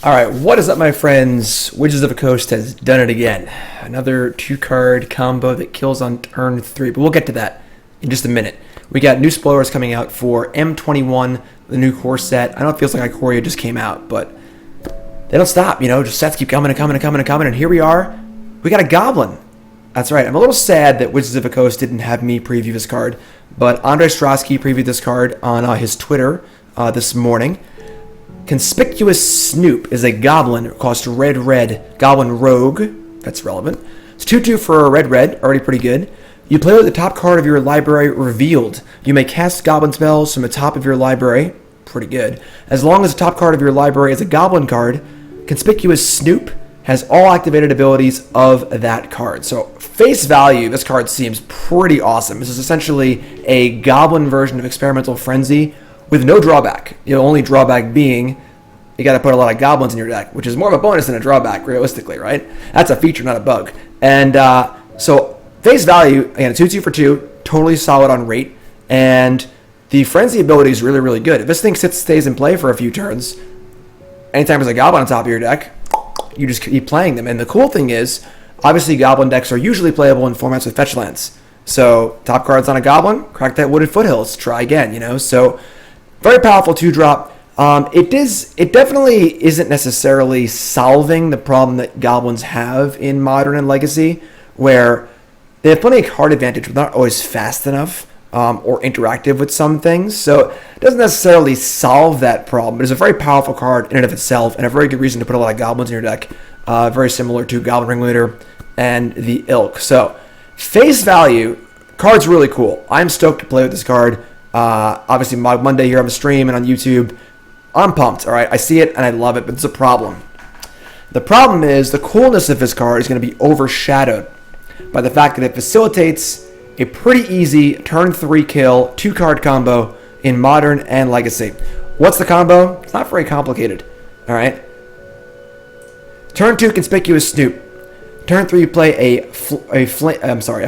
Alright, what is up, my friends? Wizards of the Coast has done it again. Another 2-card combo that kills on turn 3, but we'll get to that in just a minute. We got new spoilers coming out for M21, the new core set. I know it feels like Ikoria just came out, but they don't stop, just sets keep coming and coming and coming and coming, and here we are. We got a goblin. That's right, I'm a little sad that Wizards of the Coast didn't have me preview this card, but Andre Strosky previewed this card on his Twitter this morning. Conspicuous Snoop is a goblin. It costs red, goblin rogue. That's relevant. It's 2/2 for a red, already pretty good. You play with the top card of your library revealed. You may cast goblin spells from the top of your library. Pretty good. As long as the top card of your library is a goblin card, Conspicuous Snoop has all activated abilities of that card. So, face value, this card seems pretty awesome. This is essentially a goblin version of Experimental Frenzy, with no drawback. The only drawback being you got to put a lot of goblins in your deck, which is more of a bonus than a drawback, realistically, right? That's a feature, not a bug. And so face value, again, a 2/2 for 2, totally solid on rate. And the Frenzy ability is really, really good. If this thing stays in play for a few turns, anytime there's a goblin on top of your deck, you just keep playing them. And the cool thing is, obviously goblin decks are usually playable in formats with fetch lands. So top card's on a goblin, crack that Wooded Foothills, try again, So very powerful 2-drop. It definitely isn't necessarily solving the problem that goblins have in Modern and Legacy, where they have plenty of card advantage, but not always fast enough or interactive with some things. So it doesn't necessarily solve that problem, but it's a very powerful card in and of itself, and a very good reason to put a lot of goblins in your deck. Very similar to Goblin Ringleader and the Ilk. So face value, card's really cool. I'm stoked to play with this card. Obviously, Monday here on the stream and on YouTube, I'm pumped, all right? I see it and I love it, but it's a problem. The problem is the coolness of this card is going to be overshadowed by the fact that it facilitates a pretty easy turn 3 kill 2-card combo in Modern and Legacy. What's the combo? It's not very complicated, all right? Turn 2, Conspicuous Snoop. Turn 3, you play a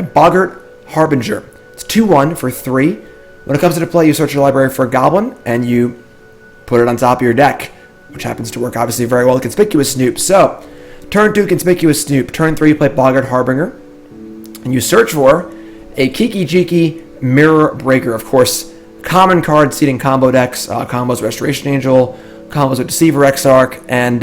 Boggart Harbinger. It's 2/1 for 3. When it comes into play, you search your library for a goblin, and you put it on top of your deck, which happens to work obviously very well with Conspicuous Snoop. So, turn 2, Conspicuous Snoop. Turn 3, you play Boggart Harbinger, and you search for a Kiki-jiki Mirror Breaker. Of course, common card seeding combo decks, combos Restoration Angel, combos with Deceiver Exarch, and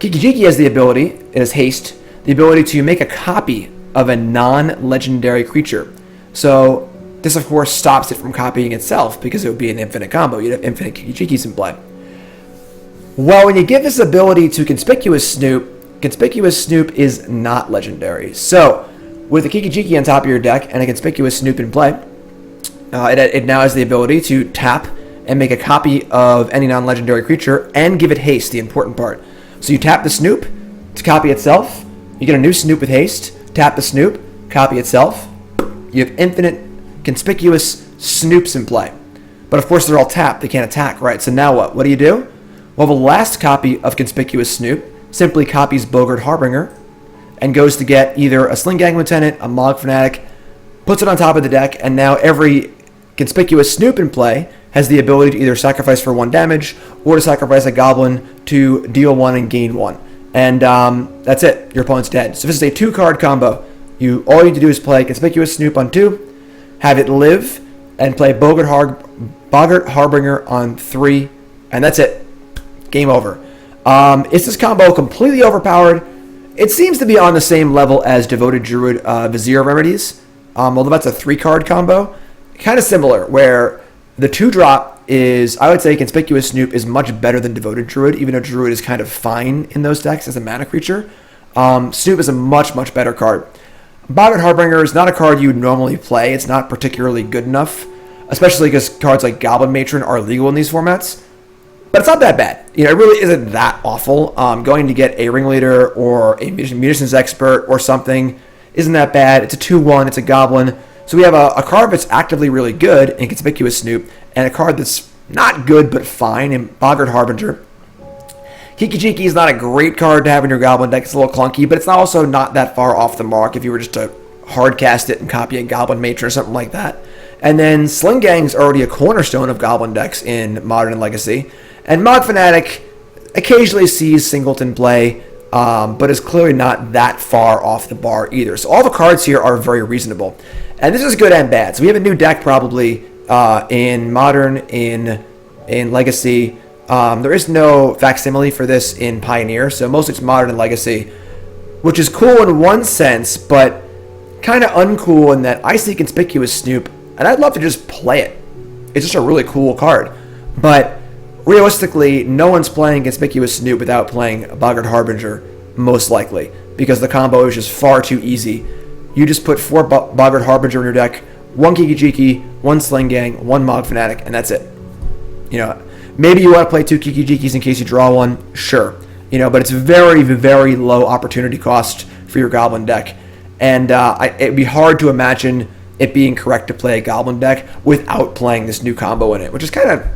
Kiki-jiki has the ability, it has haste, the ability to make a copy of a non-legendary creature. So, this, of course, stops it from copying itself because it would be an infinite combo. You'd have infinite Kiki-jikis in play. Well, when you give this ability to Conspicuous Snoop is not legendary. So, with a Kiki-jiki on top of your deck and a Conspicuous Snoop in play, it now has the ability to tap and make a copy of any non-legendary creature and give it haste, the important part. So you tap the Snoop to copy itself. You get a new Snoop with haste. Tap the Snoop, copy itself. You have infinite Conspicuous Snoops in play. But of course they're all tapped, they can't attack, right? So now what? What do? Well, the last copy of Conspicuous Snoop simply copies Boggart Harbinger and goes to get either a Sling Gang Lieutenant, a Mog Fanatic, puts it on top of the deck, and now every Conspicuous Snoop in play has the ability to either sacrifice for 1 damage or to sacrifice a goblin to deal 1 and gain 1. And that's it. Your opponent's dead. So this is a 2-card combo. All you need to do is play Conspicuous Snoop on 2, have it live, and play Boggart Harbinger on 3, and that's it. Game over. Is this combo completely overpowered? It seems to be on the same level as Devoted Druid Vizier Remedies, although that's a 3-card combo. Kind of similar, where the 2-drop is, I would say Conspicuous Snoop is much better than Devoted Druid, even though Druid is kind of fine in those decks as a mana creature. Snoop is a much, much better card. Boggart Harbinger is not a card you would normally play. It's not particularly good enough, especially because cards like Goblin Matron are legal in these formats. But it's not that bad. It really isn't that awful. Going to get a Ringleader or a Munitions Expert or something isn't that bad. It's a 2/1. It's a Goblin. So we have a card that's actively really good in Conspicuous Snoop, and a card that's not good but fine in Boggart Harbinger. Kiki-jiki is not a great card to have in your Goblin deck. It's a little clunky, but it's also not that far off the mark if you were just to hard cast it and copy a Goblin Matron or something like that. And then Sling Gang's already a cornerstone of Goblin decks in Modern and Legacy. And Mog Fanatic occasionally sees Singleton play, but is clearly not that far off the bar either. So all the cards here are very reasonable. And this is good and bad. So we have a new deck probably in Modern, in Legacy. There is no facsimile for this in Pioneer, so mostly it's Modern and Legacy, which is cool in one sense, but kind of uncool in that I see Conspicuous Snoop, and I'd love to just play it. It's just a really cool card. But realistically, no one's playing Conspicuous Snoop without playing Boggart Harbinger, most likely, because the combo is just far too easy. You just put 4 Boggart Harbinger in your deck, 1 Kiki-jiki, 1 Sling Gang, 1 Mog Fanatic, and that's it. You know, maybe you want to play 2 Kiki-jikis in case you draw one, sure. You know, but it's very, very low opportunity cost for your Goblin deck. And it'd be hard to imagine it being correct to play a Goblin deck without playing this new combo in it, which is kind of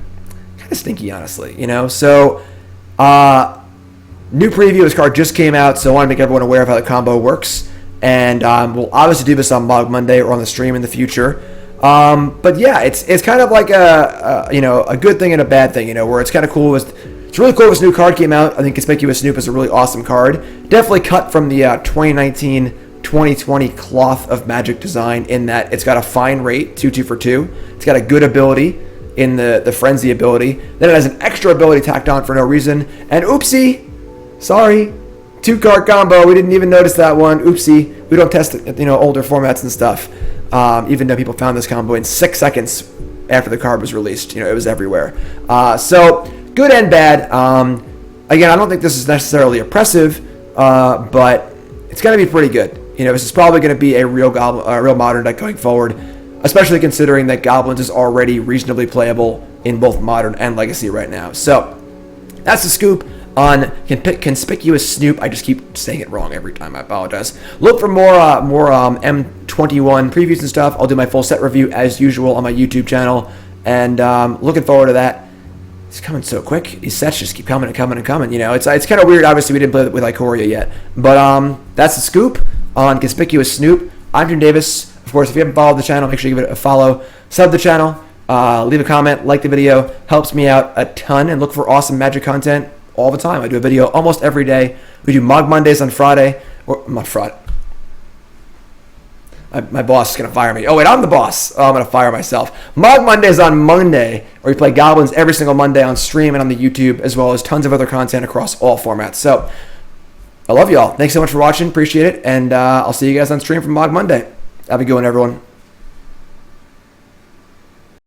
stinky, honestly, you know? So, new preview, this card just came out, so I want to make everyone aware of how the combo works. And we'll obviously do this on Mog Monday or on the stream in the future. But yeah, it's kind of like a good thing and a bad thing, you know, where it's kind of cool. It's really cool this new card came out. I think Conspicuous Snoop is a really awesome card. Definitely cut from the 2019-2020 cloth of Magic design in that it's got a fine rate, 2/2 for 2. It's got a good ability in the Frenzy ability. Then it has an extra ability tacked on for no reason. And oopsie, sorry, 2-card combo. We didn't even notice that one. Oopsie. We don't test older formats and stuff. Even though people found this combo in 6 seconds after the card was released. You know, it was everywhere. So good and bad. Again, I don't think this is necessarily oppressive, but it's going to be pretty good. You know, this is probably going to be a real Modern deck going forward, especially considering that Goblins is already reasonably playable in both Modern and Legacy right now. So that's the scoop on Conspicuous Snoop. I just keep saying it wrong every time. I apologize. Look for more M21 previews and stuff. I'll do my full set review as usual on my YouTube channel, and looking forward to that. It's coming so quick. These sets just keep coming and coming and coming. You know, it's kind of weird. Obviously, we didn't play with Ikoria yet, but that's the scoop on Conspicuous Snoop. I'm Jim Davis. Of course, if you haven't followed the channel, make sure you give it a follow. Sub the channel. Leave a comment. Like the video. Helps me out a ton. And look for awesome Magic content all the time. I do a video almost every day. We do Mog Mondays on Friday. Or not Friday. My boss is going to fire me. Oh, wait, I'm the boss. Oh, I'm going to fire myself. Mog Mondays on Monday, where we play Goblins every single Monday on stream and on the YouTube, as well as tons of other content across all formats. So, I love y'all. Thanks so much for watching. Appreciate it. And I'll see you guys on stream from Mog Monday. Have a good one, everyone.